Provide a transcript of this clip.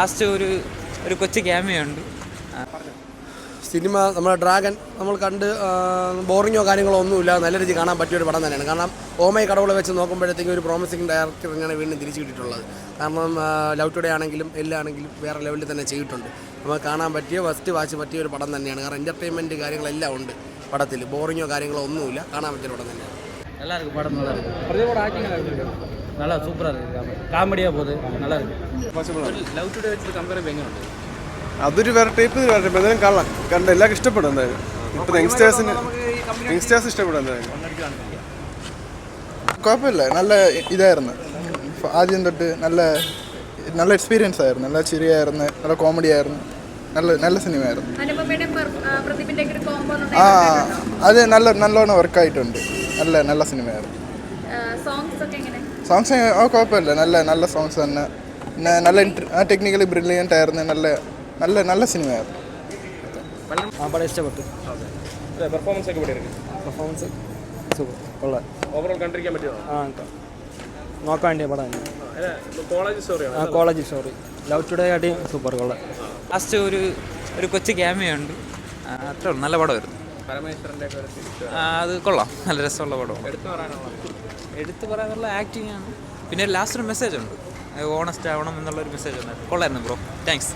Last ഒരു കൊച്ചു ക്യാമിയുണ്ട്. Cinema നമ്മുടെ ഡ്രാഗൺ നമ്മൾ കണ്ട് ബോറിങ്ങോ കാര്യങ്ങളോ ഒന്നുമില്ല, നല്ല രീതിയിൽ കാണാൻ പറ്റിയൊരു പടം തന്നെയാണ്. കാരണം ഓമൈ കടവുളെ വെച്ച് നോക്കുമ്പോഴത്തേക്കും ഒരു പ്രോമിസിങ് ഡയറക്ടർ തന്നെയാണ് വീണ്ടും തിരിച്ചു കിട്ടിയിട്ടുള്ളത്. കാരണം ലവ് ടുഡേ ആണെങ്കിലും എല്ലാണെങ്കിലും വേറെ ലെവലിൽ തന്നെ ചെയ്തിട്ടുണ്ട്. നമുക്ക് കാണാൻ പറ്റിയ ഫസ്റ്റ് വാച്ച് പറ്റിയ ഒരു പടം തന്നെയാണ്. കാരണം എൻ്റർടൈൻമെൻറ്റ് കാര്യങ്ങളെല്ലാം ഉണ്ട് പടത്തിൽ, ബോറിങ്ങോ കാര്യങ്ങളോ ഒന്നുമില്ല, കാണാൻ പറ്റിയ പടം തന്നെയാണ്. நல்லா இருக்கு படம், நல்லா இருக்கு. பிரதீபோட ஆக்டிங் நல்லா சூப்பராக இருக்குது, காமெடியாக போகுது, நல்லா இருக்கு. ലവ് ടുഡേ വെച്ചിട്ട് കമ്പയർ ചെയ്യുമ്പോൾ എങ്ങനെയുണ്ട്? അതൊരു വേറെ ടൈപ്പ് എന്തായാലും കാണാം, കണ്ട എല്ലാവർക്കും ഇഷ്ടപ്പെടും. എന്തായാലും ഇപ്പോഴത്തെ യങ്സ്റ്റേഴ്സ് ഇഷ്ടപ്പെടും. എന്തായാലും കുഴപ്പമില്ല, നല്ല ഇതായിരുന്നു. ആദ്യം തൊട്ട് നല്ല എക്സ്പീരിയൻസ് ആയിരുന്നു, നല്ല ചിരിയായിരുന്നു, നല്ല കോമഡി ആയിരുന്നു, നല്ല സിനിമയായിരുന്നു. അത് നല്ലോണം വർക്കായിട്ടുണ്ട്. നല്ല സിനിമയായിരുന്നു. സോങ്സ് കുഴപ്പമില്ല, നല്ല സോങ്സ് തന്നെ. പിന്നെ നല്ല ടെക്നിക്കലി ബ്രില്യൻ്റ് ആയിരുന്നു. നല്ല സിനിമയായിരുന്നു. പടം ഇഷ്ടപ്പെട്ടു. പെർഫോമൻസ് സൂപ്പർ, കൊള്ളാം. ഓവറോൾ കണ്ടിരിക്കാൻ പറ്റുമോ? നോക്കാൻ വേണ്ടിയ പടം. കോളേജ് സ്റ്റോറി ലവ് ടുഡേ ആട്ടി സൂപ്പർ, കൊള്ളാം. ലാസ്റ്റ് ഒരു കൊച്ചു ക്യാമിയുണ്ട്, അത്രേ ഉള്ളൂ. നല്ല പടമായിരുന്നു. അത് കൊള്ളാം, നല്ല രസമുള്ള പടമാണ്. എടുത്തു പറയാനുള്ള ആക്ടിങ് ആണ്. പിന്നെ ലാസ്റ്റ് ഒരു മെസ്സേജ് ഉണ്ട്, ഓണസ്റ്റ് ആവണം എന്നുള്ളൊരു മെസ്സേജ് ഉണ്ട്. കൊള്ളായിരുന്നു ബ്രോ, താങ്ക്സ്.